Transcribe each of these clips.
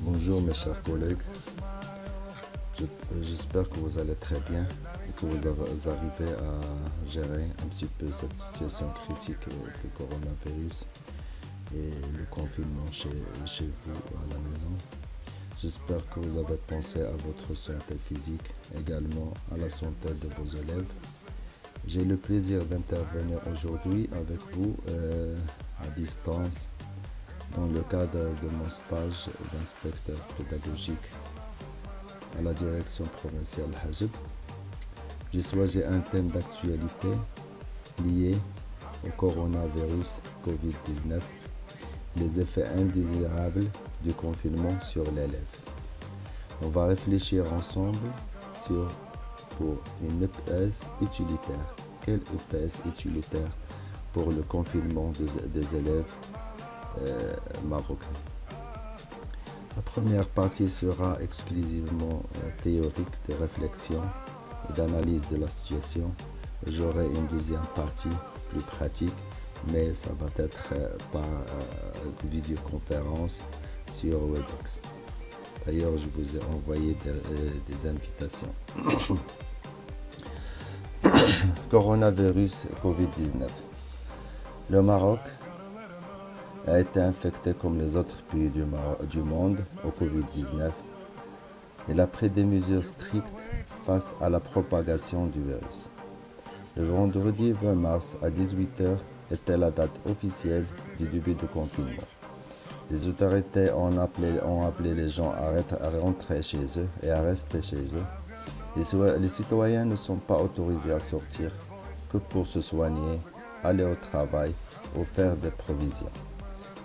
Bonjour mes chers collègues, j'espère que vous allez très bien et que vous arrivez à gérer un petit peu cette situation critique du coronavirus et le confinement chez vous à la maison. J'espère que vous avez pensé à votre santé physique, également à la santé de vos élèves. J'ai le plaisir d'intervenir aujourd'hui avec vous à distance dans le cadre de mon stage d'inspecteur pédagogique à la direction provinciale Hajib. J'ai un thème d'actualité lié au coronavirus Covid-19, les effets indésirables du confinement sur l'élève. On va réfléchir ensemble pour une EPS utilitaire. Quel EPS utilitaire pour le confinement des élèves marocains? La première partie sera exclusivement théorique de réflexion et d'analyse de la situation. J'aurai une deuxième partie plus pratique, mais ça va être par vidéoconférence sur Webex. D'ailleurs, je vous ai envoyé des invitations. Coronavirus Covid-19. Le Maroc a été infecté comme les autres pays du monde au Covid-19. Il a pris des mesures strictes face à la propagation du virus. Le vendredi 20 mars à 18h était la date officielle du début du confinement. Les autorités ont appelé les gens à rentrer chez eux et à rester chez eux. Les citoyens ne sont pas autorisés à sortir que pour se soigner, aller au travail ou faire des provisions.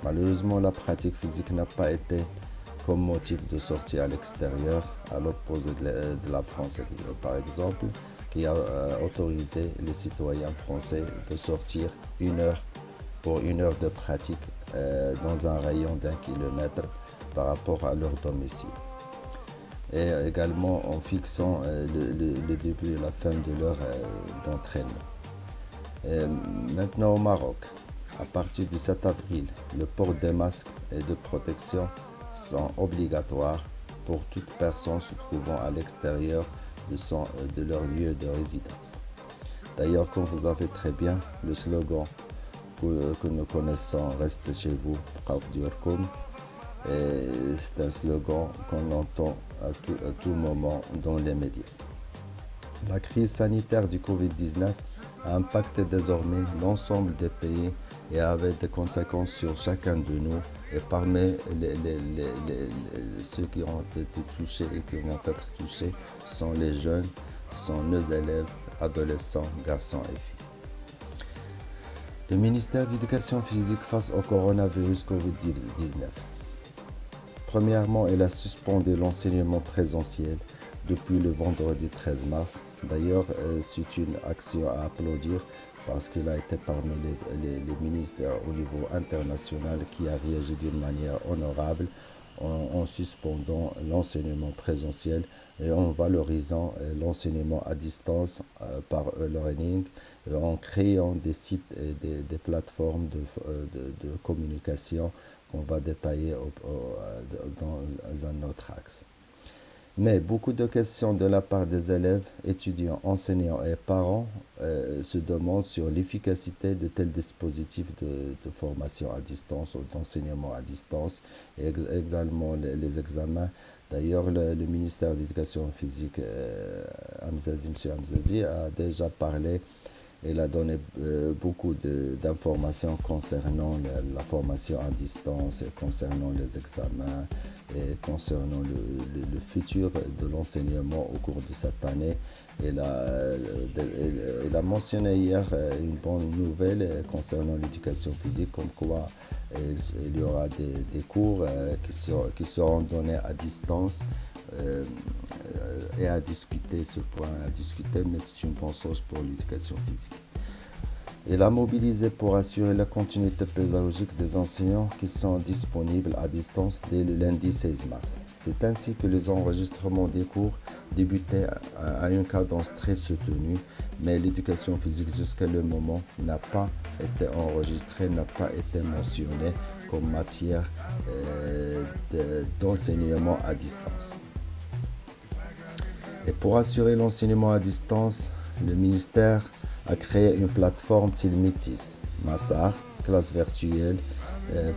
Malheureusement, la pratique physique n'a pas été comme motif de sortie à l'extérieur, à l'opposé de la France, par exemple, qui a autorisé les citoyens français de sortir pour une heure de pratique dans un rayon d'1 kilomètre par rapport à leur domicile. Et également en fixant le début et la fin de l'heure d'entraînement. Maintenant au Maroc, à partir du 7 avril, le port des masques et de protection sont obligatoires pour toute personne se trouvant à l'extérieur de leur lieu de résidence. D'ailleurs, comme vous savez très bien, le slogan que nous connaissons « Restez chez vous, Qaf Diorkoum », c'est un slogan qu'on entend à tout moment dans les médias. La crise sanitaire du Covid-19 a impacté désormais l'ensemble des pays et avait des conséquences sur chacun de nous. Et parmi ceux qui ont été touchés et qui vont être touchés sont les jeunes, sont nos élèves, adolescents, garçons et filles. Le ministère de l'Éducation physique face au coronavirus Covid-19. Premièrement, il a suspendu l'enseignement présentiel depuis le vendredi 13 mars. D'ailleurs, c'est une action à applaudir parce qu'il a été parmi les ministères au niveau international qui a réagi d'une manière honorable en suspendant l'enseignement présentiel et en valorisant l'enseignement à distance par e-learning, en créant des sites et des plateformes de communication qu'on va détailler dans un autre axe. Mais beaucoup de questions de la part des élèves, étudiants, enseignants et parents se demandent sur l'efficacité de tels dispositifs de formation à distance ou d'enseignement à distance et également les examens. D'ailleurs, le ministère de l'Éducation physique, M. Hamzazi, a déjà parlé. Il a donné beaucoup d'informations concernant la formation à distance, concernant les examens et concernant le futur de l'enseignement au cours de cette année. Il a mentionné hier une bonne nouvelle concernant l'éducation physique, comme quoi il y aura des cours qui seront donnés à distance. Et à discuter ce point, mais c'est une bonne chose pour l'éducation physique. Il a mobilisé pour assurer la continuité pédagogique des enseignants qui sont disponibles à distance dès le lundi 16 mars. C'est ainsi que les enregistrements des cours débutaient à une cadence très soutenue, mais l'éducation physique jusqu'à le moment n'a pas été enregistrée, n'a pas été mentionnée comme matière d'enseignement à distance. Et pour assurer l'enseignement à distance, le ministère a créé une plateforme Tilmitis, Massar, classe virtuelle,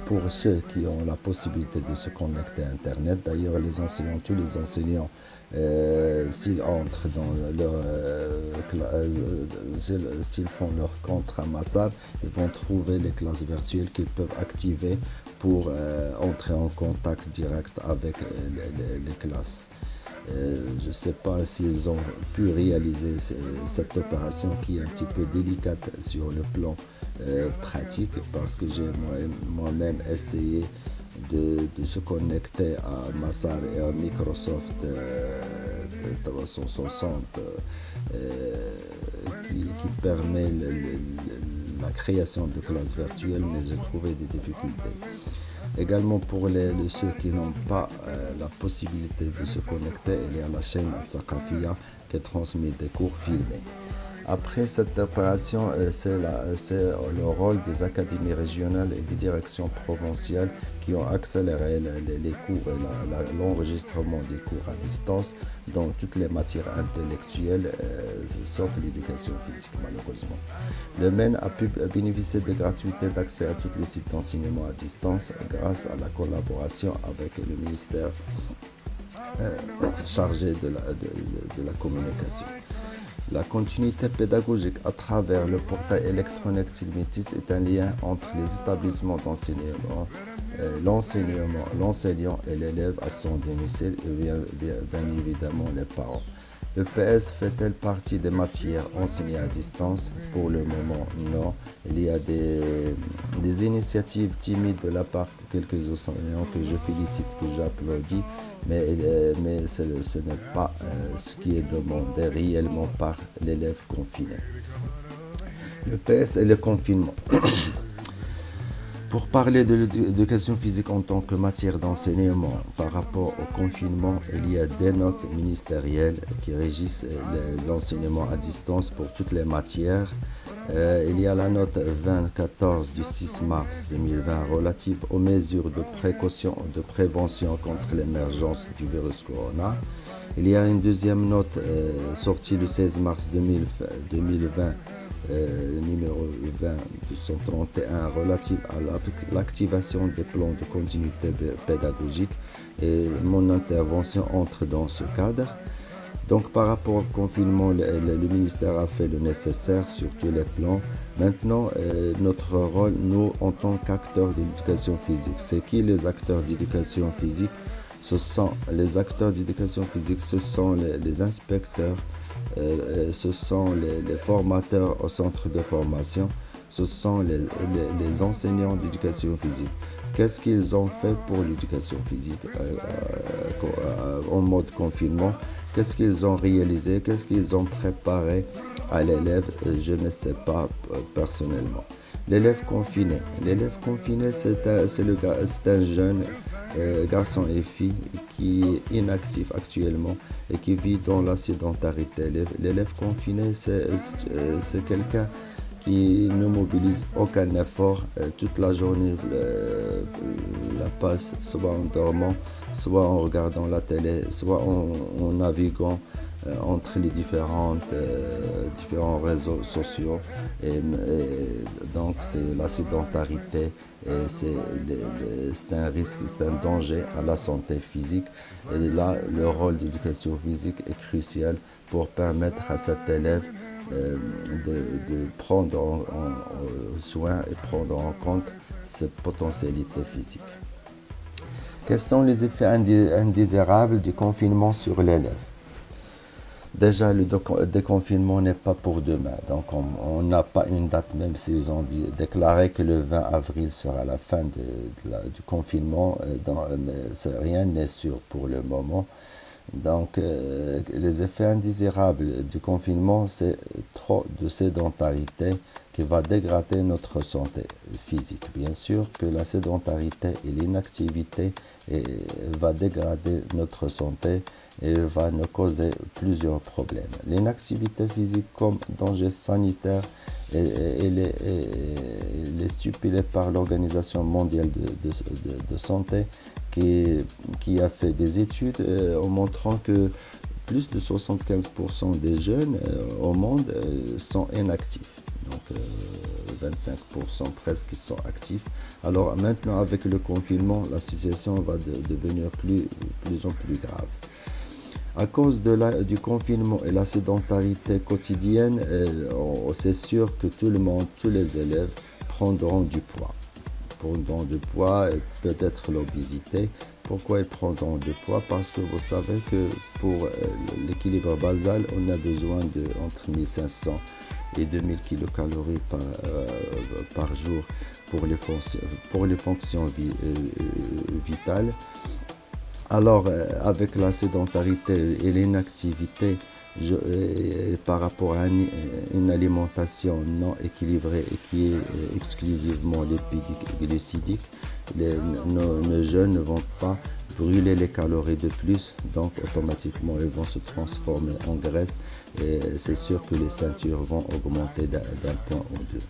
pour ceux qui ont la possibilité de se connecter à Internet. D'ailleurs, les enseignants, tous les enseignants, s'ils entrent dans leur, s'ils font leur compte à Massar, ils vont trouver les classes virtuelles qu'ils peuvent activer pour entrer en contact direct avec les classes. Je ne sais pas s'ils ont pu réaliser cette opération qui est un petit peu délicate sur le plan pratique, parce que j'ai moi-même essayé de se connecter à Massar et à Microsoft 360 qui permet la création de classes virtuelles, mais j'ai trouvé des difficultés. Également pour ceux qui n'ont pas la possibilité de se connecter, il y a la chaîne Al-Thaqafia qui transmet des cours filmés. Après cette opération, c'est le rôle des académies régionales et des directions provinciales qui ont accéléré les cours et l'enregistrement des cours à distance dans toutes les matières intellectuelles, sauf l'éducation physique malheureusement. Le MEN a pu bénéficier de gratuité d'accès à tous les sites d'enseignement à distance grâce à la collaboration avec le ministère chargé de la communication. La continuité pédagogique à travers le portail électronique Tilmitis est un lien entre les établissements d'enseignement, l'enseignant et l'élève à son domicile et bien évidemment les parents. Le PS fait-elle partie des matières enseignées à distance? Pour le moment, non. Il y a des initiatives timides de la part de quelques enseignants que je félicite, que j'applaudis, mais ce n'est pas ce qui est demandé réellement par l'élève confiné. Le PS et le confinement. Pour parler de l'éducation physique en tant que matière d'enseignement par rapport au confinement, il y a des notes ministérielles qui régissent l'enseignement à distance pour toutes les matières. Il y a la note 2014 du 6 mars 2020 relative aux mesures de précaution de prévention contre l'émergence du virus corona. Il y a une deuxième note sortie le 16 mars 2020 numéro 20-231 relative à l'activation des plans de continuité pédagogique, et mon intervention entre dans ce cadre. Donc par rapport au confinement, le ministère a fait le nécessaire sur tous les plans. Maintenant, notre rôle, nous, en tant qu'acteurs d'éducation physique, c'est qui les acteurs d'éducation physique? Ce sont les acteurs d'éducation physique, ce sont les inspecteurs, ce sont les formateurs au centre de formation, ce sont les enseignants d'éducation physique. Qu'est-ce qu'ils ont fait pour l'éducation physique en mode confinement? Qu'est-ce qu'ils ont réalisé? Qu'est-ce qu'ils ont préparé à l'élève? Je ne sais pas personnellement. L'élève confiné. L'élève confiné, c'est un jeune garçon et fille qui est inactif actuellement et qui vit dans la sédentarité. L'élève confiné, c'est quelqu'un qui ne mobilise aucun effort toute la journée, la passe soit en dormant, soit en regardant la télé, soit en naviguant entre les différents réseaux sociaux. Et donc c'est la sédentarité, et c'est un risque, c'est un danger à la santé physique. Et là, le rôle d'éducation physique est crucial pour permettre à cet élève de prendre en soin et prendre en compte ses potentialités physiques. Quels sont les effets indésirables du confinement sur l'élève? Déjà, le déconfinement n'est pas pour demain, donc on n'a pas une date, même s'ils ont déclaré que le 20 avril sera la fin du confinement, mais rien n'est sûr pour le moment. Donc, les effets indésirables du confinement, c'est trop de sédentarité qui va dégrader notre santé physique. Bien sûr que la sédentarité et l'inactivité va dégrader notre santé et va nous causer plusieurs problèmes. L'inactivité physique comme danger sanitaire elle est stipulée par l'Organisation mondiale de santé qui a fait des études en montrant que plus de 75% des jeunes au monde sont inactifs. Donc 25% presque qui sont actifs. Alors maintenant avec le confinement, la situation va devenir plus en plus grave. À cause du confinement et la sédentarité quotidienne, c'est sûr que tout le monde, tous les élèves prendront du poids. Prendront du poids et peut-être l'obésité. Pourquoi ils prendront du poids? Parce que vous savez que pour l'équilibre basal, on a besoin de entre 1500 et 2000 kilocalories par jour pour les fonctions vitales. Alors, avec la sédentarité et l'inactivité, par rapport à une alimentation non équilibrée et qui est exclusivement lipidique et glucidique, nos jeunes ne vont pas brûler les calories de plus, donc automatiquement ils vont se transformer en graisse et c'est sûr que les ceintures vont augmenter d'un point ou deux.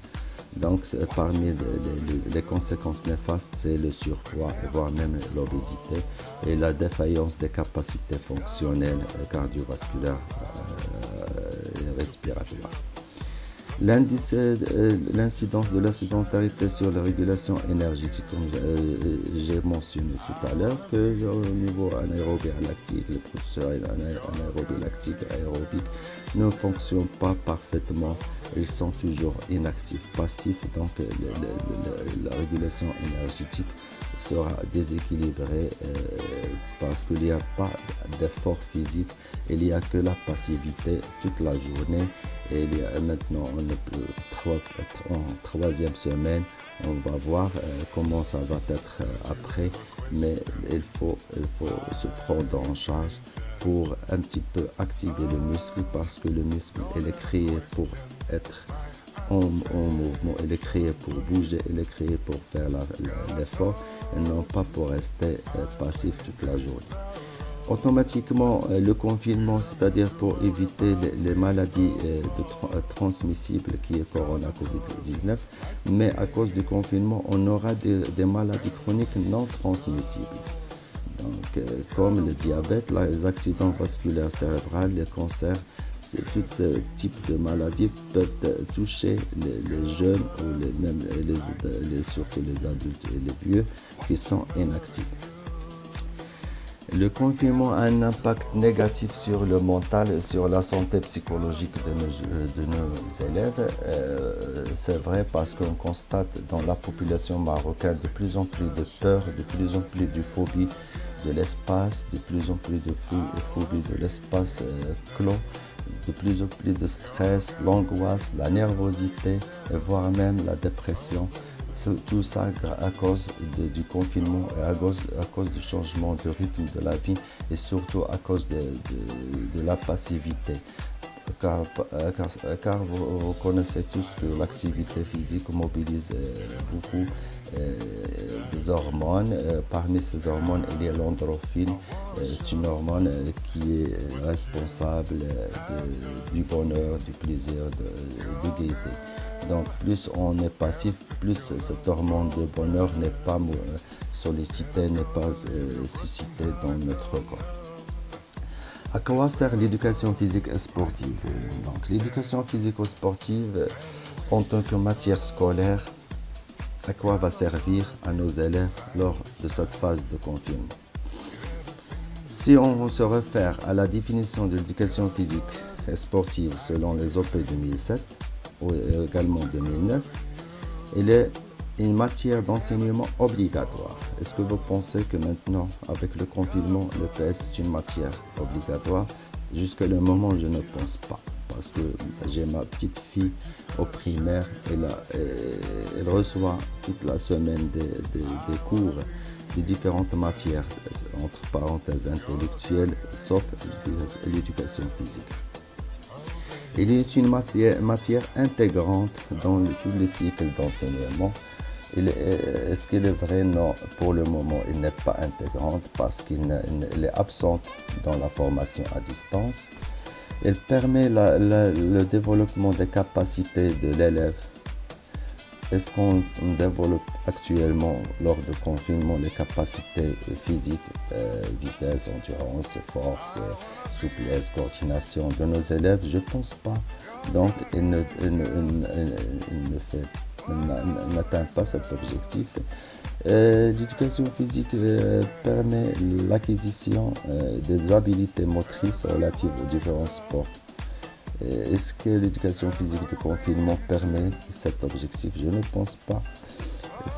Donc parmi les conséquences néfastes, c'est le surpoids, voire même l'obésité et la défaillance des capacités fonctionnelles cardiovasculaires et respiratoires. L'incidence de la sédentarité sur la régulation énergétique, comme j'ai mentionné tout à l'heure, que au niveau anaérobie lactique, les processus anaérobie lactique et aérobique ne fonctionnent pas parfaitement, ils sont toujours inactifs, passifs, donc la régulation énergétique sera déséquilibrée parce qu'il n'y a pas d'effort physique, il n'y a que la passivité toute la journée. Et maintenant, en troisième semaine, on va voir comment ça va être après, mais il faut se prendre en charge pour un petit peu activer le muscle parce que le muscle, il est créé pour être en mouvement, il est créé pour bouger, il est créé pour faire l'effort et non pas pour rester passif toute la journée. Automatiquement, le confinement, c'est-à-dire pour éviter les maladies transmissibles qui est Corona Covid-19, mais à cause du confinement, on aura des maladies chroniques non transmissibles. Donc, comme le diabète, les accidents vasculaires cérébraux, les cancers, tous ces types de maladies peuvent toucher les jeunes ou même surtout les adultes et les vieux qui sont inactifs. Le confinement a un impact négatif sur le mental et sur la santé psychologique de nos élèves. C'est vrai parce qu'on constate dans la population marocaine de plus en plus de peur, de plus en plus de phobie de l'espace, de plus en plus de phobie de l'espace clos, de plus en plus de stress, l'angoisse, la nervosité et voire même la dépression. Tout ça à cause du confinement et à cause du changement de rythme de la vie et surtout à cause de la passivité. Car vous connaissez tous que l'activité physique mobilise beaucoup des hormones. Parmi ces hormones, il y a l'endorphine. C'est une hormone qui est responsable du bonheur, du plaisir, de gaieté. Donc plus on est passif, plus cette hormone de bonheur n'est pas sollicitée, n'est pas suscitée dans notre corps. À quoi sert l'éducation physique et sportive? Donc l'éducation physique et sportive en tant que matière scolaire, à quoi va servir à nos élèves lors de cette phase de confinement? Si on se réfère à la définition de l'éducation physique et sportive selon les OP 2007, ou également 2009, il est une matière d'enseignement obligatoire. Est-ce que vous pensez que maintenant, avec le confinement, le PS est une matière obligatoire? Jusqu'à le moment, je ne pense pas. Parce que j'ai ma petite fille au primaire, elle reçoit toute la semaine des cours des différentes matières, entre parenthèses intellectuelles, sauf l'éducation physique. Il est une matière intégrante dans tous les cycles d'enseignement. Est-ce qu'il est vrai? Non, pour le moment, il n'est pas intégrante parce qu'il est absente dans la formation à distance. Elle permet le développement des capacités de l'élève. Est-ce qu'on développe actuellement lors du confinement les capacités physiques, vitesse, endurance, force, souplesse, coordination de nos élèves? Je ne pense pas. Donc, il n'atteint pas cet objectif. L'éducation physique permet l'acquisition des habiletés motrices relatives aux différents sports. Est-ce que l'éducation physique de confinement permet cet objectif? Je ne pense pas.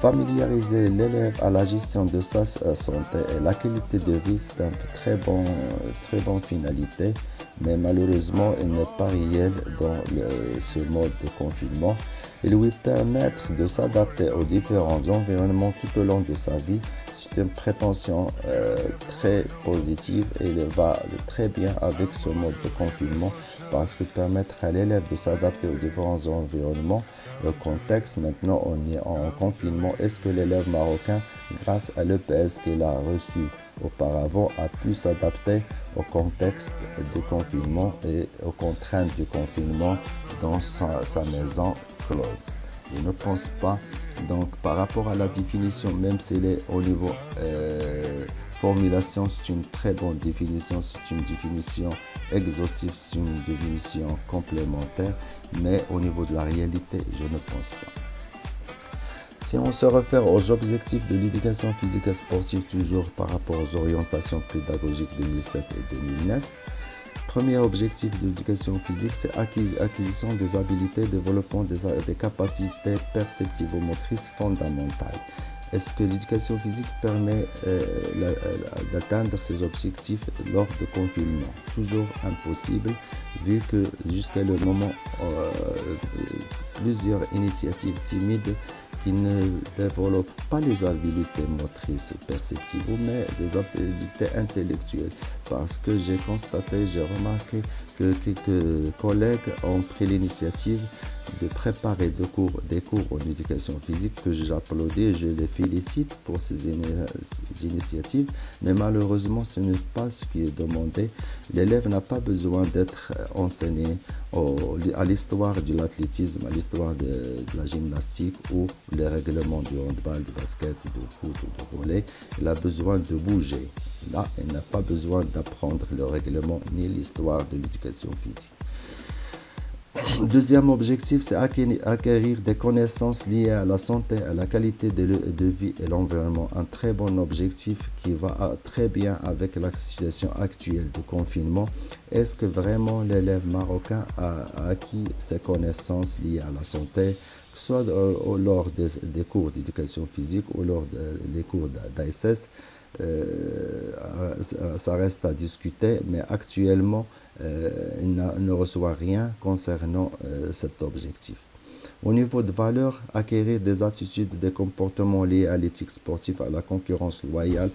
Familiariser l'élève à la gestion de sa santé et la qualité de vie, c'est une très bonne finalité, mais malheureusement, il n'est pas réel dans ce mode de confinement. Il lui permettre de s'adapter aux différents environnements tout au long de sa vie. C'est une prétention très positive et il va très bien avec ce mode de confinement parce que permettre à l'élève de s'adapter aux différents environnements. Le contexte, maintenant on est en confinement. Est-ce que l'élève marocain, grâce à l'EPS qu'il a reçu auparavant, a pu s'adapter au contexte du confinement et aux contraintes du confinement dans sa maison close? Je ne pense pas. Donc par rapport à la définition, même si elle est au niveau formulation, c'est une très bonne définition, c'est une définition exhaustive, c'est une définition complémentaire, mais au niveau de la réalité, je ne pense pas. Si on se réfère aux objectifs de l'éducation physique et sportive, toujours par rapport aux orientations pédagogiques 2007 et 2009, premier objectif de l'éducation physique, c'est acquisition des habiletés, développement des capacités perceptivo-motrices fondamentales. Est-ce que l'éducation physique permet d'atteindre ces objectifs lors du confinement? Toujours impossible, vu que jusqu'à le moment, plusieurs initiatives timides qui ne développent pas les habiletés motrices perceptives, mais des habiletés intellectuelles. Parce que j'ai remarqué que quelques collègues ont pris l'initiative de préparer des cours en éducation physique que j'applaudis et je les félicite pour ces initiatives, mais malheureusement ce n'est pas ce qui est demandé. L'élève n'a pas besoin d'être enseigné à l'histoire de l'athlétisme, à l'histoire de la gymnastique ou les règlements du handball, du basket, du foot ou du volley. Il a besoin de bouger. Là, il n'a pas besoin d'apprendre le règlement ni l'histoire de l'éducation physique. Deuxième objectif, c'est acquérir des connaissances liées à la santé, à la qualité de vie et l'environnement. Un très bon objectif qui va très bien avec la situation actuelle de confinement. Est-ce que vraiment l'élève marocain a acquis ces connaissances liées à la santé, soit lors des cours d'éducation physique ou lors des cours d'ASS? Ça reste à discuter, mais actuellement, il ne reçoit rien concernant cet objectif. Au niveau de valeurs, acquérir des attitudes, des comportements liés à l'éthique sportive, à la concurrence loyale,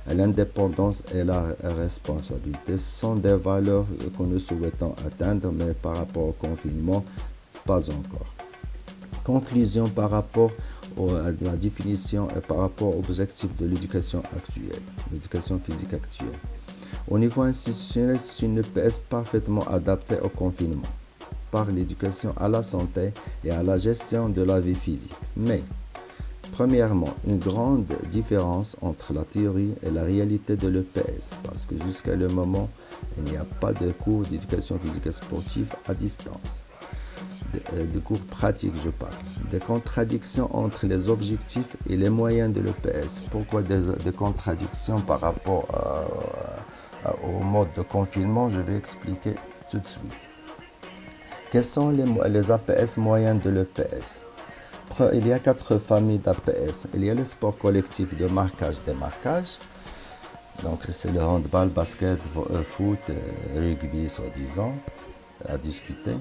à l'indépendance et la responsabilité sont des valeurs que nous souhaitons atteindre, mais par rapport au confinement, pas encore. Conclusion par rapport à la définition et par rapport aux objectifs de l'éducation actuelle, l'éducation physique actuelle. Au niveau institutionnel, c'est une EPS parfaitement adaptée au confinement par l'éducation à la santé et à la gestion de la vie physique. Mais, premièrement, une grande différence entre la théorie et la réalité de l'EPS, parce que jusqu'à le moment, il n'y a pas de cours d'éducation physique et sportive à distance. Des cours pratiques, je parle. Des contradictions entre les objectifs et les moyens de l'EPS. Pourquoi des contradictions par rapport au mode de confinement? Je vais expliquer tout de suite. Quels sont les APS moyens de l'EPS? Il y a 4 familles d'APS. Il y a les sports collectifs de marquage-démarquage. Donc c'est le handball, basket, foot, rugby, soi-disant, à discuter.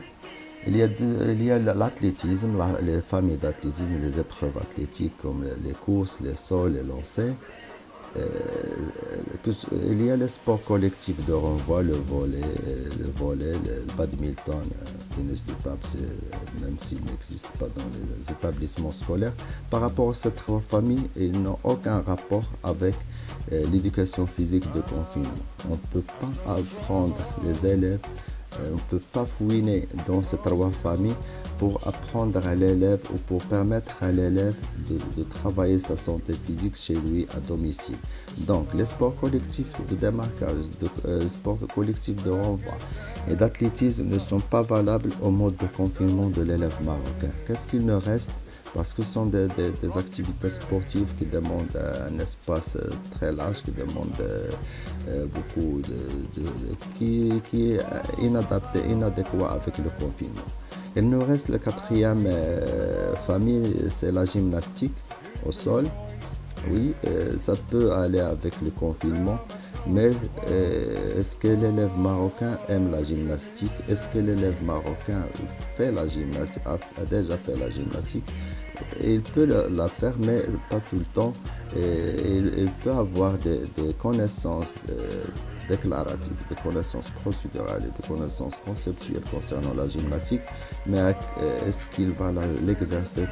Il y a l'athlétisme, les familles d'athlétisme, les épreuves athlétiques comme les courses, les sauts, les lancers. Il y a les sports collectifs de renvoi, le badminton, le tennis de table, même s'il n'existe pas dans les établissements scolaires. Par rapport à ces trois familles, ils n'ont aucun rapport avec l'éducation physique de confinement. On ne peut pas apprendre les élèves, on ne peut pas fouiner dans ces trois familles pour apprendre à l'élève ou pour permettre à l'élève de travailler sa santé physique chez lui à domicile. Donc, les sports collectifs de démarquage, sports collectifs de renvoi et d'athlétisme ne sont pas valables au mode de confinement de l'élève marocain. Qu'est-ce qu'il ne reste? Parce que ce sont des activités sportives qui demandent un espace très large, qui demandent beaucoup qui est inadapté, inadéquat avec le confinement. Il nous reste la quatrième famille, c'est la gymnastique au sol. Oui, ça peut aller avec le confinement, mais est-ce que l'élève marocain aime la gymnastique? Est-ce que l'élève marocain fait la gymnastique, a déjà fait la gymnastique? Il peut la faire, mais pas tout le temps. Et il peut avoir des connaissances déclaratives, des connaissances procédurales et des connaissances conceptuelles concernant la gymnastique, mais est-ce qu'il va l'exercer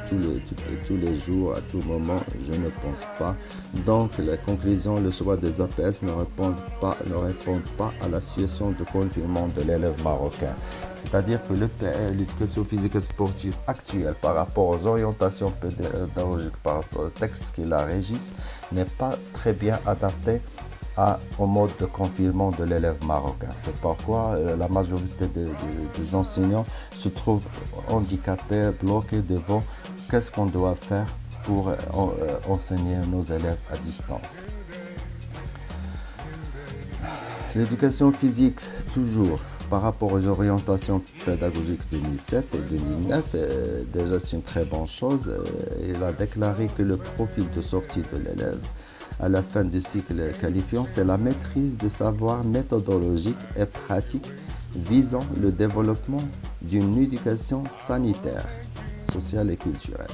tous les jours, à tout moment? Je ne pense pas. Donc, la conclusion, le choix des APS ne répond pas à la situation de confinement de l'élève marocain. C'est-à-dire que l'éducation physique et sportive actuelle par rapport aux orientations pédagogiques, par rapport aux textes qui la régissent, n'est pas très bien adaptée au mode de confinement de l'élève marocain. C'est pourquoi la majorité des enseignants se trouvent handicapés, bloqués devant qu'est-ce qu'on doit faire pour enseigner nos élèves à distance. L'éducation physique, toujours, par rapport aux orientations pédagogiques 2007 et 2009, déjà c'est une très bonne chose. Il a déclaré que le profil de sortie de l'élève à la fin du cycle qualifiant, c'est la maîtrise de savoirs méthodologiques et pratiques visant le développement d'une éducation sanitaire, sociale et culturelle.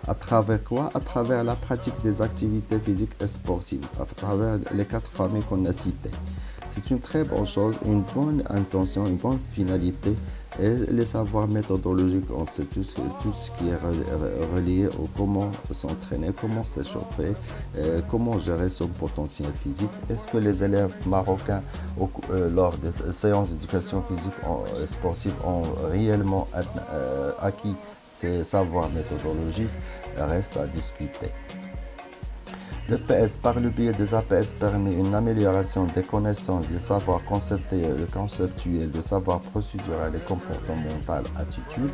À travers quoi? À travers la pratique des activités physiques et sportives, à travers les 4 familles qu'on a citées. C'est une très bonne chose, une bonne intention, une bonne finalité. Et les savoirs méthodologiques, on sait tout ce qui est relié au comment s'entraîner, comment s'échauffer, comment gérer son potentiel physique. Est-ce que les élèves marocains, lors des séances d'éducation physique et sportive, ont réellement acquis ces savoirs méthodologiques? Reste à discuter. Le PS, par le biais des APS, permet une amélioration des connaissances, des savoirs conceptuels, des savoirs procéduraux et comportementaux, attitudes,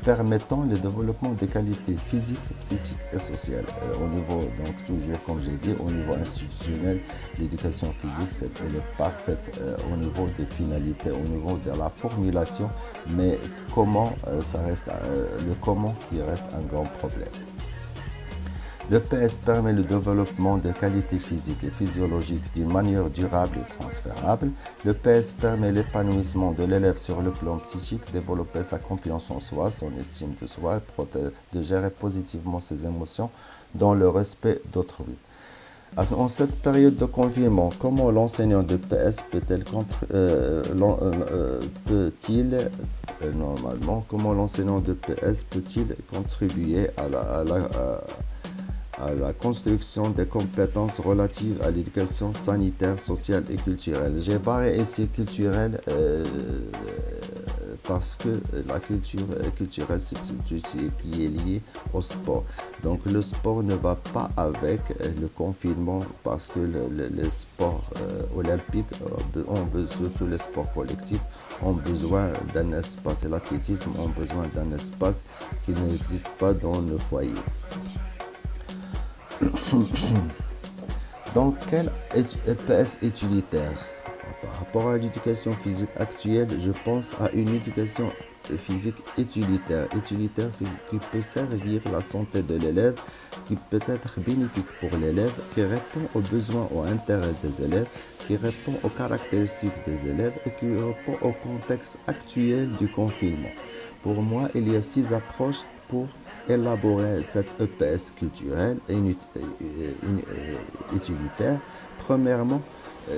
permettant le développement des qualités physiques, psychiques et sociales. Au niveau, donc toujours comme j'ai dit, au niveau institutionnel, l'éducation physique, elle est parfaite au niveau des finalités, au niveau de la formulation, mais comment, ça reste le comment qui reste un grand problème. Le PS permet le développement des qualités physiques et physiologiques d'une manière durable et transférable. Le PS permet l'épanouissement de l'élève sur le plan psychique, développer sa confiance en soi, son estime de soi, de gérer positivement ses émotions dans le respect d'autrui. En cette période de confinement, comment l'enseignant de PS comment l'enseignant de PS peut-il contribuer à la construction des compétences relatives à l'éducation sanitaire, sociale et culturelle? J'ai barré ici culturelle parce que la culture culturelle, c'est tout ce qui est lié au sport. Donc le sport ne va pas avec le confinement parce que les sports olympiques ont besoin, tous les sports collectifs ont besoin d'un espace. Et l'athlétisme ont besoin d'un espace qui n'existe pas dans le foyer. Donc, quel EPS utilitaire? Par rapport à l'éducation physique actuelle, je pense à une éducation physique utilitaire. Utilitaire, c'est qui peut servir la santé de l'élève, qui peut être bénéfique pour l'élève, qui répond aux besoins, aux intérêts des élèves, qui répond aux caractéristiques des élèves et qui répond au contexte actuel du confinement. Pour moi, il y a 6 approches pour élaborer cette EPS culturelle et utilitaire, premièrement,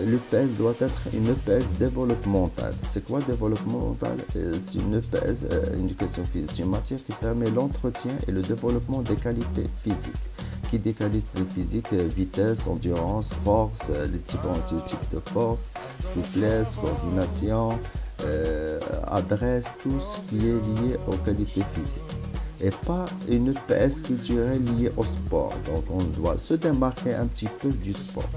l'EPS doit être une EPS développementale. C'est quoi développemental? C'est une EPS, une éducation physique, c'est une matière qui permet l'entretien et le développement des qualités physiques. Qui dit qualité physique, vitesse, endurance, force, les différents types de force, souplesse, coordination, adresse, tout ce qui est lié aux qualités physiques. Et pas une EPS culturelle liée au sport. Donc on doit se démarquer un petit peu du sport.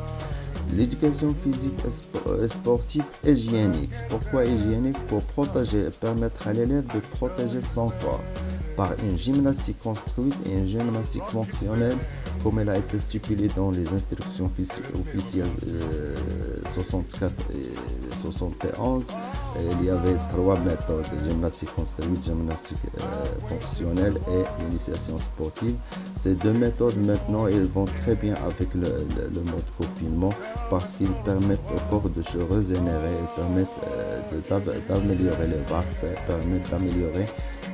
L'éducation physique et sportive hygiénique. Pourquoi hygiénique? Pour protéger, permettre à l'élève de protéger son corps par une gymnastique construite et une gymnastique fonctionnelle, comme elle a été stipulée dans les instructions officielles 64 et 71. Il y avait 3 méthodes: gymnastique construite, gymnastique fonctionnelle et l'initiation sportive. Ces 2 méthodes maintenant, elles vont très bien avec le mode confinement, parce qu'ils permettent au corps de se régénérer, permettent d'améliorer les varfaits, permettent d'améliorer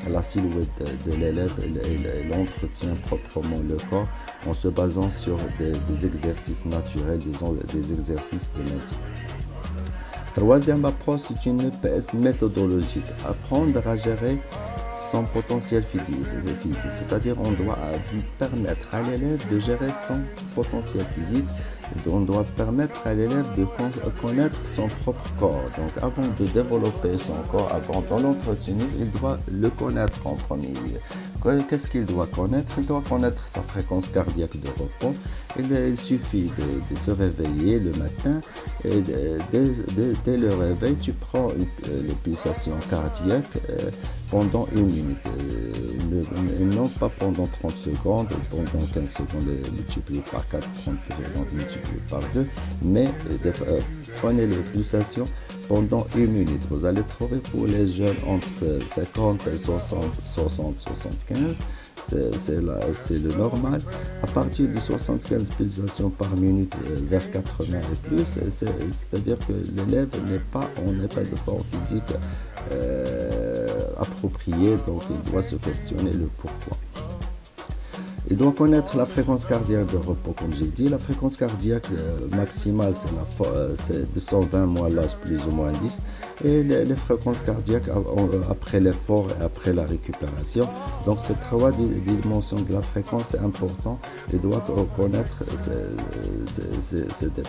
la silhouette de l'élève et l'entretien proprement le corps en se basant sur des exercices naturels, des exercices de maintien. Troisième approche, c'est une EPS méthodologique. Apprendre à gérer son potentiel physique. C'est-à-dire on doit permettre à l'élève de gérer son potentiel physique. On doit permettre à l'élève de connaître son propre corps. Donc avant de développer son corps, avant de l'entretenir, il doit le connaître en premier lieu. Qu'est-ce qu'il doit connaître? Il doit connaître sa fréquence cardiaque de repos. Il suffit de se réveiller le matin et dès le réveil, tu prends les pulsations cardiaques pendant 1 minute. Non pas pendant 30 secondes, pendant 15 secondes multiplié par 4, 30 secondes multiplié par 2, mais prenez les pulsations pendant 1 minute. Vous allez trouver pour les jeunes entre 50 et 60, 75, c'est le normal. À partir de 75 pulsations par minute vers 80 et plus, c'est-à-dire que l'élève n'est pas en état de forme physique approprié, donc il doit se questionner le pourquoi. Il doit connaître la fréquence cardiaque de repos, comme j'ai dit. La fréquence cardiaque maximale, c'est 220 moins l'âge plus ou moins 10. Et les fréquences cardiaques après l'effort et après la récupération. Donc ces 3 dimensions de la fréquence, c'est important. Il doit connaître ces détails.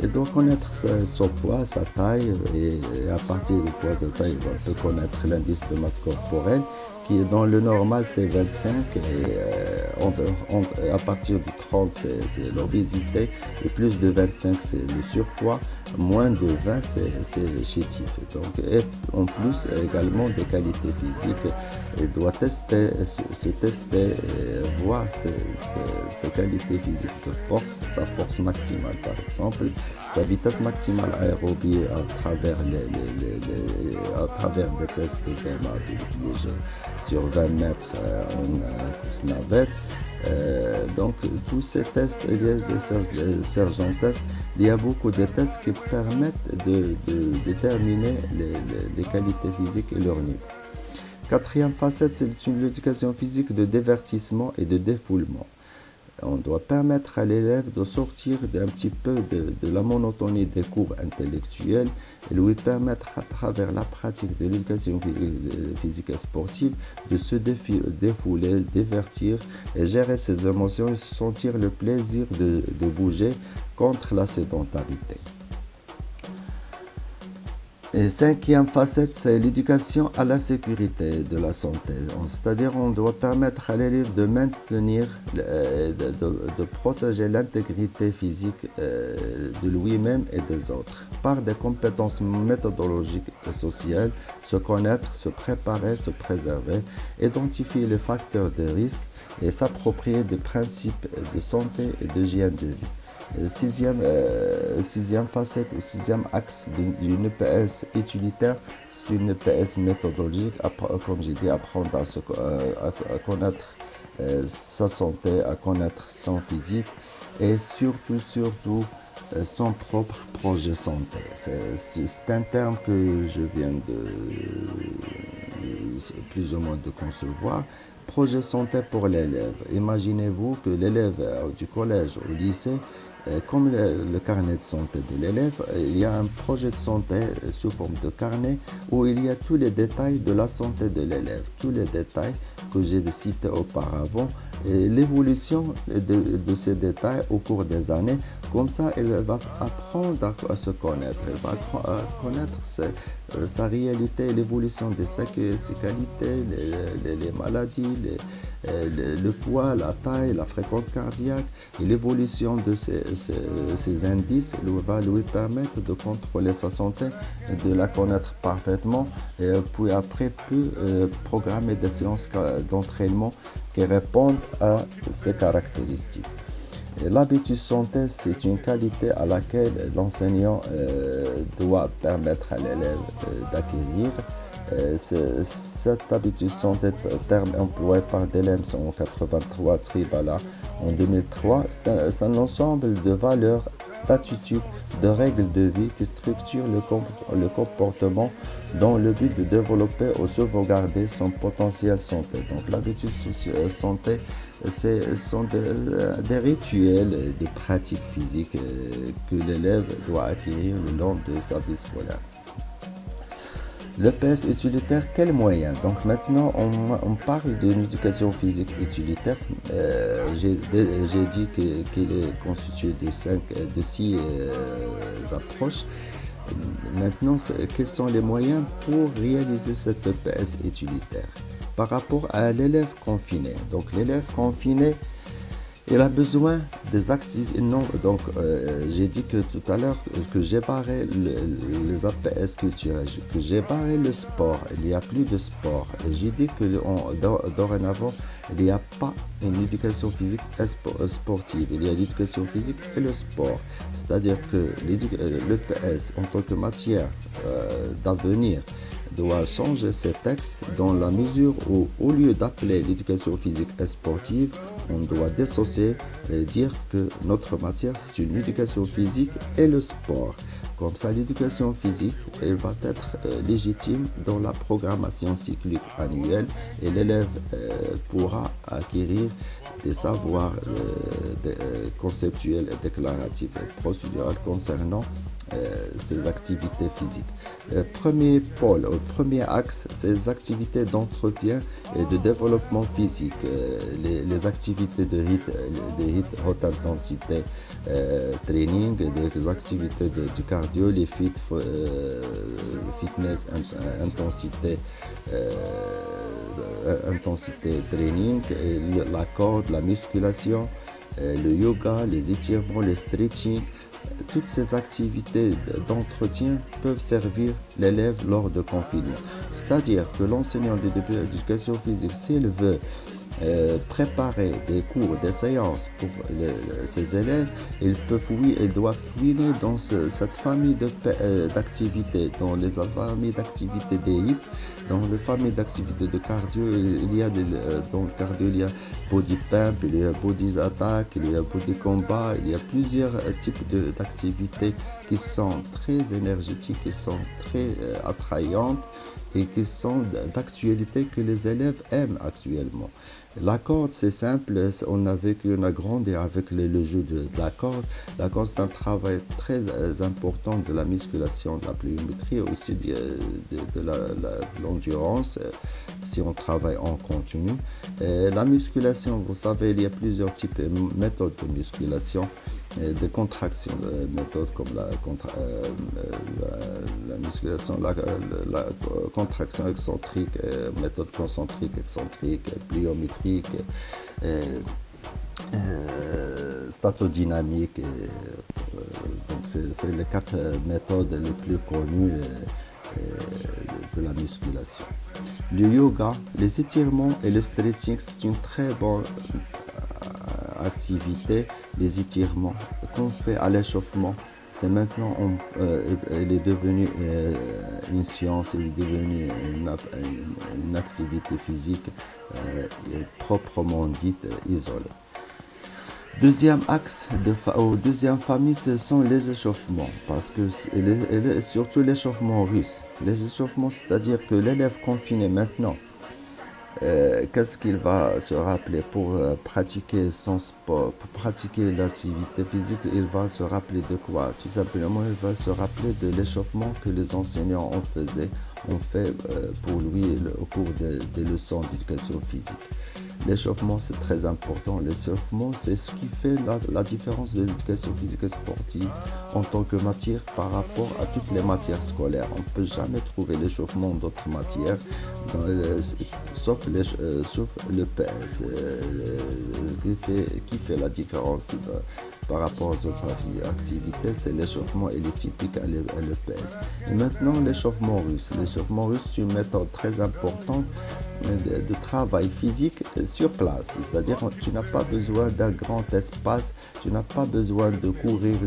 Il doit connaître son poids, sa taille, et à partir du poids de taille, il doit connaître l'indice de masse corporelle, qui est dans le normal, c'est 25, et à partir de 30, c'est l'obésité, et plus de 25, c'est le surpoids, moins de 20, c'est chétif. Donc, et en plus, également des qualités physiques, il doit se tester, et voir ses qualités physiques de force, sa force maximale par exemple, sa vitesse maximale aérobie à travers des tests de sur 20 mètres en course navette. Donc tous ces tests, il y a des sergents tests, il y a beaucoup de tests qui permettent de déterminer les qualités physiques et leur niveau. Quatrième facette, c'est une éducation physique de divertissement et de défoulement. On doit permettre à l'élève de sortir un petit peu de la monotonie des cours intellectuels et lui permettre à travers la pratique de l'éducation physique et sportive de se défouler, divertir et gérer ses émotions et sentir le plaisir de bouger contre la sédentarité. Et cinquième facette, c'est l'éducation à la sécurité de la santé. C'est-à-dire on doit permettre à l'élève de maintenir, de protéger l'intégrité physique de lui-même et des autres par des compétences méthodologiques et sociales, se connaître, se préparer, se préserver, identifier les facteurs de risque et s'approprier des principes de santé et d'hygiène de vie. Sixième facette ou sixième axe d'une EPS utilitaire, c'est une EPS méthodologique, comme j'ai dit, apprendre à connaître sa santé, à connaître son physique et surtout son propre projet santé. C'est un terme que je viens plus ou moins de concevoir. Projet santé pour l'élève. Imaginez-vous que l'élève du collège au lycée, comme le carnet de santé de l'élève, il y a un projet de santé sous forme de carnet où il y a tous les détails de la santé de l'élève, tous les détails que j'ai cités auparavant, et l'évolution de ces détails au cours des années. Comme ça, elle va apprendre à se connaître, elle va connaître sa réalité, l'évolution de ses qualités, les maladies, le poids, la taille, la fréquence cardiaque, et l'évolution de ces indices va lui permettre de contrôler sa santé, de la connaître parfaitement, et puis après peut programmer des séances d'entraînement qui répondent à ces caractéristiques. L'habitude santé, c'est une qualité à laquelle l'enseignant doit permettre à l'élève d'acquérir. Cette habitude santé, terme employé par Deleuze en 1983, Tribala en 2003, c'est un ensemble de valeurs, d'attitudes, de règles de vie qui structurent le comportement dans le but de développer ou sauvegarder son potentiel santé. Donc l'habitude santé, ce sont des rituels, des pratiques physiques que l'élève doit acquérir le long de sa vie scolaire. Le PS utilitaire, quels moyens? Donc maintenant, on parle d'une éducation physique utilitaire. J'ai dit qu'il est constitué de six approches. Maintenant, quels sont les moyens pour réaliser cette PS utilitaire? Par rapport à l'élève confiné. Donc l'élève confiné, il a besoin des activités. Non, donc j'ai dit que tout à l'heure que j'ai barré les APS culturels, que j'ai barré le sport. Il n'y a plus de sport. J'ai dit que dorénavant, il n'y a pas une éducation physique sportive. Il y a l'éducation physique et le sport. C'est-à-dire que l'EPS en tant que matière d'avenir doit changer ses textes dans la mesure où, au lieu d'appeler l'éducation physique et sportive, on doit dissocier et dire que notre matière, c'est une éducation physique et le sport. Comme ça, l'éducation physique, elle va être légitime dans la programmation cyclique annuelle et l'élève pourra acquérir des savoirs conceptuels, déclaratifs et procéduraux concernant ces activités physiques. Premier pôle, premier axe, c'est les activités d'entretien et de développement physique, les activités de haute intensité, training, des activités du cardio, les fitness, intensité training, la corde, la musculation, le yoga, les étirements, le stretching. Toutes ces activités d'entretien peuvent servir l'élève lors de confinement. C'est-à-dire que l'enseignant d'éducation physique, s'il veut préparer des cours, des séances pour ses élèves, il doit fouiner dans cette famille d'activités, dans les familles d'activités des HIIT, dans les familles d'activités de cardio. Dans le cardio, il y a body pump, il y a body attack, il y a body combat, il y a plusieurs types d'activités qui sont très énergétiques, qui sont très attrayantes et qui sont d'actualité, que les élèves aiment actuellement. La corde, c'est simple, on a grandi avec le jeu de la corde. La corde, c'est un travail très important de la musculation, de la pliométrie, aussi de l'endurance, si on travaille en continu. La musculation, vous savez, il y a plusieurs types de méthodes de musculation, des contractions, méthodes comme la musculation, la contraction excentrique, méthode concentrique, excentrique, pliométrique, statodynamique. Donc c'est les quatre méthodes les plus connues de la musculation. Le yoga, les étirements et le stretching, c'est une très bonne activité. Les étirements qu'on fait à l'échauffement, c'est maintenant, elle est devenue une science, elle est devenue une activité physique proprement dite, isolée. Deuxième axe, ou deuxième famille, ce sont les échauffements, parce que surtout l'échauffement russe. Les échauffements, c'est-à-dire que l'élève confiné maintenant, qu'est-ce qu'il va se rappeler pour pratiquer son sport, pour pratiquer l'activité physique, il va se rappeler de quoi? Tout simplement, il va se rappeler de l'échauffement que les enseignants ont fait pour lui au cours des leçons d'éducation physique. L'échauffement, c'est très important. L'échauffement, c'est ce qui fait la différence de l'éducation physique et sportive en tant que matière par rapport à toutes les matières scolaires. On ne peut jamais trouver l'échauffement d'autres matières, sauf, sauf le PS, qui fait la différence par rapport aux autres activités, c'est l'échauffement et les typiques à l'EPS. Et maintenant, l'échauffement russe. L'échauffement russe, c'est une méthode très importante de travail physique sur place. C'est-à-dire que tu n'as pas besoin d'un grand espace, tu n'as pas besoin de courir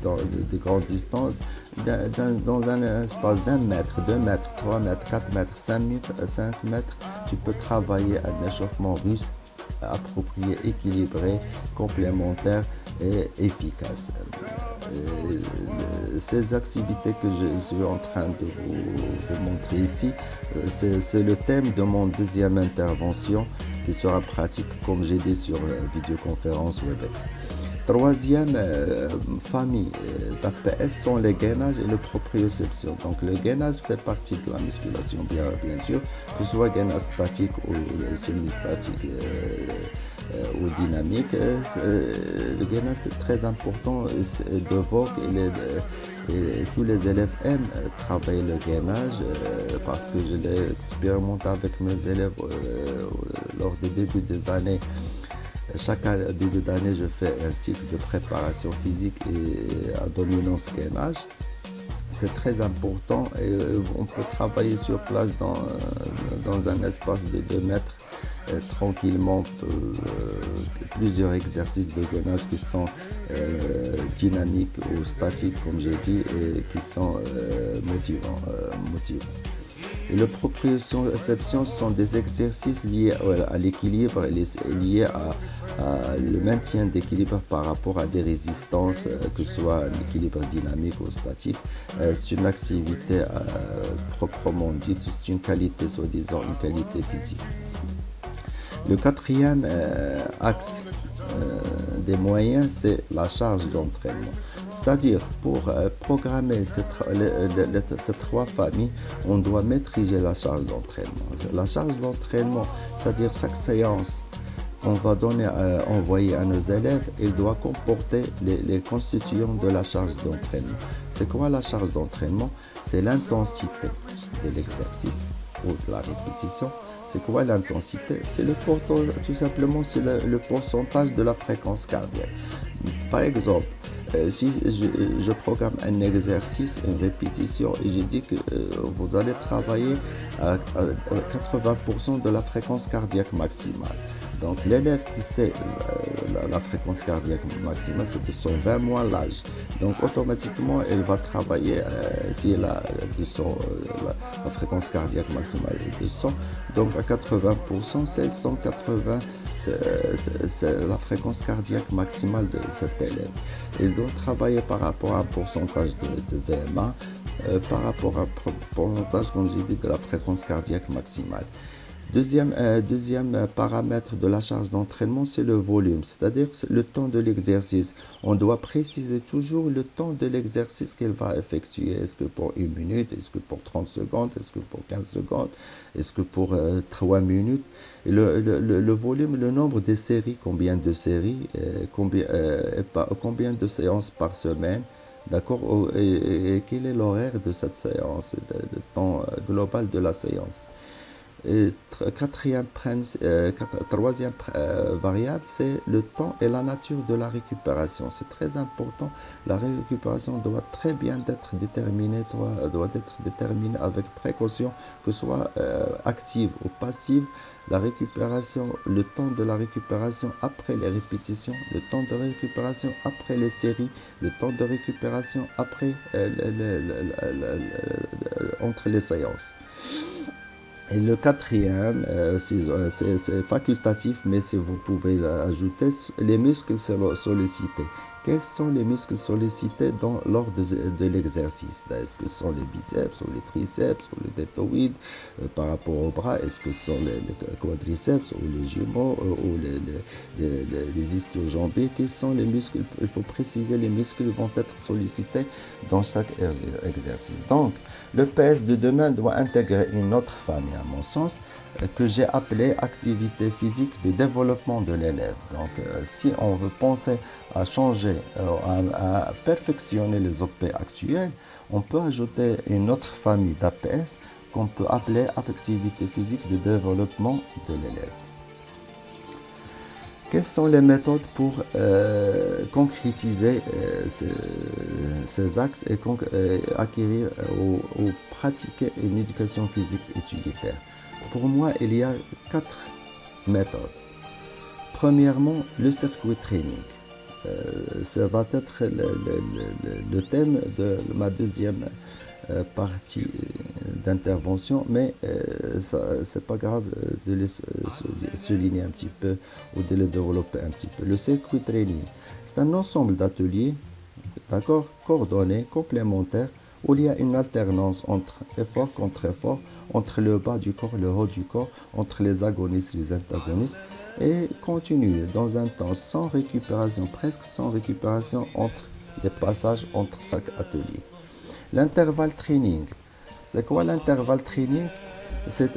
dans de grandes distances. Dans un espace d'un mètre, 2 mètres, 3 mètres, 4 mètres, 5 mètres, tu peux travailler un échauffement russe approprié, équilibré, complémentaire et efficace. Ces activités que je suis en train de vous montrer ici, c'est le thème de mon deuxième intervention qui sera pratique comme j'ai dit sur vidéoconférence WebEx. Troisième famille d'APS sont les gainages et le proprioception. Donc le gainage fait partie de la musculation, bien sûr, que ce soit gainage statique ou semi-statique ou dynamique. Le gainage c'est très important de Vogue et tous les élèves aiment travailler le gainage parce que je l'ai expérimenté avec mes élèves lors des débuts des années. Chaque début d'année, je fais un cycle de préparation physique et à dominance gainage. C'est très important et on peut travailler sur place dans un espace de 2 mètres tranquillement plusieurs exercices de gainage qui sont dynamiques ou statiques comme j'ai dit et qui sont motivants. Et le proprioception sont des exercices liés à l'équilibre, liés à le maintien d'équilibre par rapport à des résistances, que ce soit un équilibre dynamique ou statique. C'est une activité proprement dite, c'est une qualité, soi-disant une qualité physique. Le quatrième axe des moyens, c'est la charge d'entraînement. C'est-à-dire, pour programmer ces trois familles, on doit maîtriser la charge d'entraînement. La charge d'entraînement, c'est-à-dire chaque séance qu'on va envoyer à nos élèves, il doit comporter les constituants de la charge d'entraînement. C'est quoi la charge d'entraînement? C'est l'intensité de l'exercice ou de la répétition. C'est quoi l'intensité? C'est tout simplement c'est le pourcentage de la fréquence cardiaque. Par exemple, si je programme un exercice, une répétition, et je dis que vous allez travailler à 80% de la fréquence cardiaque maximale. Donc l'élève qui sait la fréquence cardiaque maximale, c'est de 120 moins l'âge. Donc automatiquement, elle va travailler, si elle a la fréquence cardiaque maximale est de 100, donc à 80%, c'est 180, c'est la fréquence cardiaque maximale de cet élève. Il doit travailler par rapport à un pourcentage de VMA, par rapport à un pourcentage, comme j'ai dit, de la fréquence cardiaque maximale. Deuxième paramètre de la charge d'entraînement, c'est le volume, c'est-à-dire le temps de l'exercice. On doit préciser toujours le temps de l'exercice qu'elle va effectuer. Est-ce que pour 1 minute, est-ce que pour 30 secondes, est-ce que pour 15 secondes, est-ce que pour 3 minutes. Et le volume, le nombre de séries, combien de séries, combien de séances par semaine. D'accord, et quel est l'horaire de cette séance, le temps global de la séance. Et troisième variable, c'est le temps et la nature de la récupération. C'est très important. La récupération doit très bien être déterminée, doit être déterminée avec précaution, que ce soit active ou passive. La récupération, le temps de la récupération après les répétitions, le temps de récupération après les séries, le temps de récupération après entre les séances. Et le quatrième, c'est facultatif, mais si vous pouvez ajouter les muscles sollicités. Quels sont les muscles sollicités lors de l'exercice? Est-ce que ce sont les biceps ou les triceps ou les deltoïdes par rapport au bras? Est-ce que ce sont les quadriceps ou les jumeaux ou les ischio-jambiers? Quels sont les muscles? Il faut préciser, les muscles vont être sollicités dans chaque exercice. Donc, le PS de demain doit intégrer une autre famille, à mon sens, que j'ai appelée activité physique de développement de l'élève. Donc, si on veut penser à changer, à perfectionner les OP actuels, on peut ajouter une autre famille d'APS qu'on peut appeler activité physique de développement de l'élève. Quelles sont les méthodes pour concrétiser ces axes et acquérir ou pratiquer une éducation physique utilitaire? Pour moi, il y a 4 méthodes. Premièrement, le circuit training. Ça va être le thème de ma deuxième partie d'intervention, mais c'est pas grave de le souligner un petit peu ou de le développer un petit peu. Le circuit training, c'est un ensemble d'ateliers, d'accord, coordonnés, complémentaires, où il y a une alternance entre effort contre effort, entre le bas du corps, le haut du corps, entre les agonistes et les antagonistes, et continuer dans un temps sans récupération, presque sans récupération entre les passages entre chaque atelier. L'intervalle training. C'est quoi l'intervalle training? C'est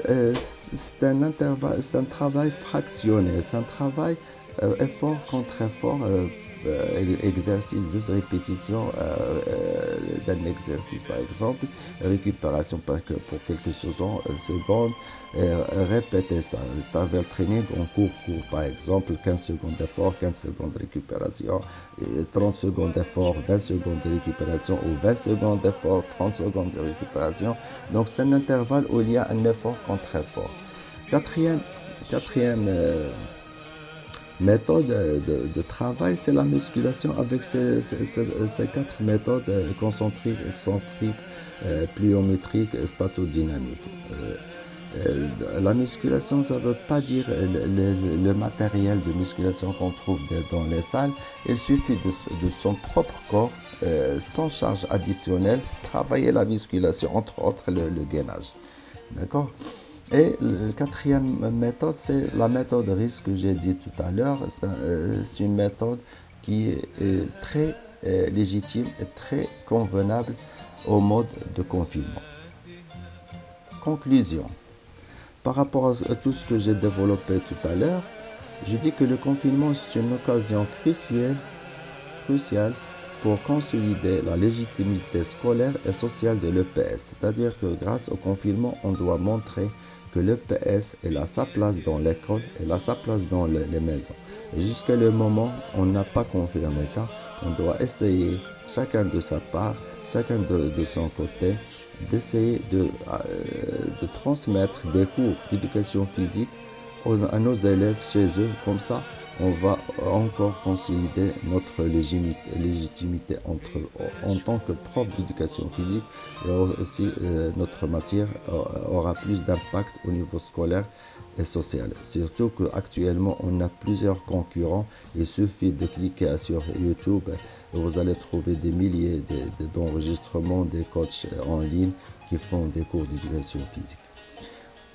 un travail fractionné, c'est un travail effort contre effort, exercice, 12 répétitions d'un exercice par exemple, récupération pour quelques secondes, répéter ça. Intervalle training en court par exemple, 15 secondes d'effort, 15 secondes de récupération, 30 secondes d'effort, 20 secondes de récupération ou 20 secondes d'effort, 30 secondes de récupération. Donc c'est un intervalle où il y a un effort contre effort. Quatrième méthode de travail, c'est la musculation avec ces 4 méthodes concentriques, excentriques, pliométriques, statodynamiques. La musculation, ça ne veut pas dire le matériel de musculation qu'on trouve dans les salles. Il suffit de son propre corps, sans charge additionnelle, travailler la musculation, entre autres le gainage. D'accord? Et la quatrième méthode, c'est la méthode RIS que j'ai dit tout à l'heure. C'est une méthode qui est très légitime et très convenable au mode de confinement. Conclusion. Par rapport à tout ce que j'ai développé tout à l'heure, je dis que le confinement c'est une occasion cruciale pour consolider la légitimité scolaire et sociale de l'EPS. C'est-à-dire que grâce au confinement, on doit montrer que l'EPS a sa place dans l'école, a sa place dans les maisons. Et jusqu'à le moment, on n'a pas confirmé ça. On doit essayer, chacun de sa part, chacun de son côté, d'essayer de transmettre des cours d'éducation physique à nos élèves chez eux. Comme ça, on va encore consolider notre légitimité en tant que prof d'éducation physique, et aussi notre matière aura plus d'impact au niveau scolaire et social. Surtout qu'actuellement, on a plusieurs concurrents. Il suffit de cliquer sur YouTube et vous allez trouver des milliers d'enregistrements des coachs en ligne qui font des cours d'éducation physique.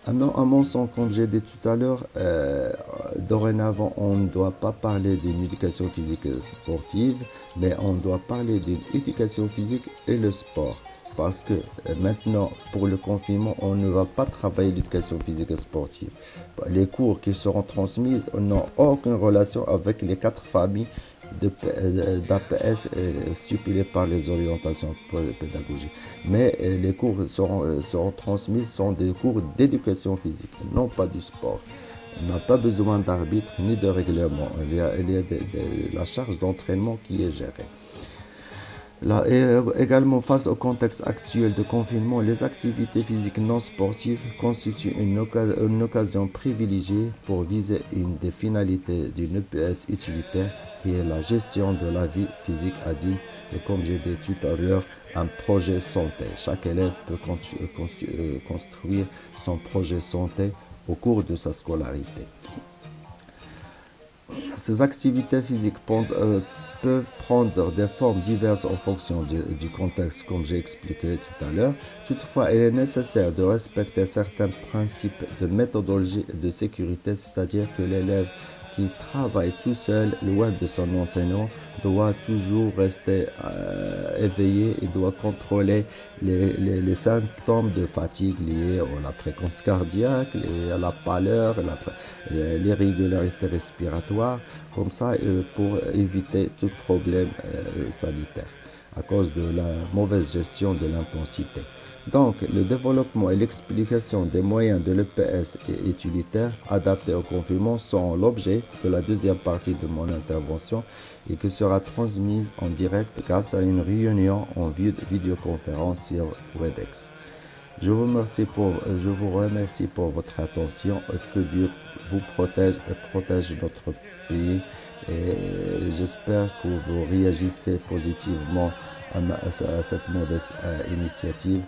À mon sens, comme j'ai dit tout à l'heure, dorénavant, on ne doit pas parler d'une éducation physique sportive, mais on doit parler d'une éducation physique et le sport. Parce que maintenant, pour le confinement, on ne va pas travailler l'éducation physique et sportive. Les cours qui seront transmis n'ont aucune relation avec les 4 familles d'APS stipulées par les orientations pédagogiques. Mais les cours seront transmis sont des cours d'éducation physique, non pas du sport. On n'a pas besoin d'arbitre ni de règlement. Il y a la charge d'entraînement qui est gérée. Là, et également face au contexte actuel de confinement, les activités physiques non sportives constituent une occasion privilégiée pour viser une des finalités d'une EPS utilitaire qui est la gestion de la vie physique adulte et comme j'ai dit tout à l'heure, un projet santé. Chaque élève peut construire son projet santé au cours de sa scolarité. Ces activités physiques peuvent prendre des formes diverses en fonction du contexte, comme j'ai expliqué tout à l'heure. Toutefois, il est nécessaire de respecter certains principes de méthodologie et de sécurité, c'est-à-dire que l'élève qui travaille tout seul, loin de son enseignant, doit toujours rester éveillé et doit contrôler les symptômes de fatigue liés à la fréquence cardiaque, à la pâleur, l'irrégularité respiratoire, comme ça pour éviter tout problème sanitaire à cause de la mauvaise gestion de l'intensité. Donc, le développement et l'explication des moyens de l'EPS est utilitaire adaptés au confinement sont l'objet de la deuxième partie de mon intervention et qui sera transmise en direct grâce à une réunion en vidéoconférence sur WebEx. Je vous remercie pour votre attention et que Dieu vous protège et protège notre pays. Et j'espère que vous réagissez positivement à cette modeste initiative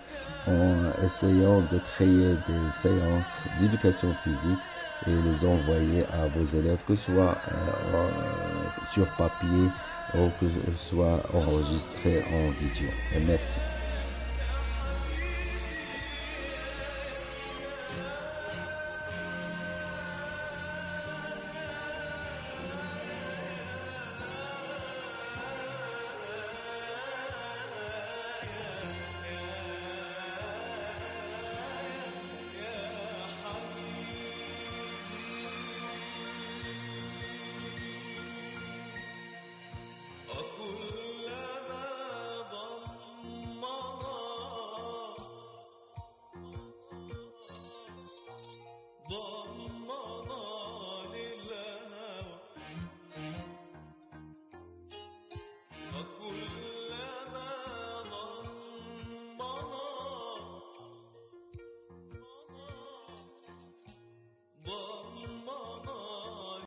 en essayant de créer des séances d'éducation physique et les envoyer à vos élèves, que ce soit sur papier ou que ce soit enregistré en vidéo. Et merci.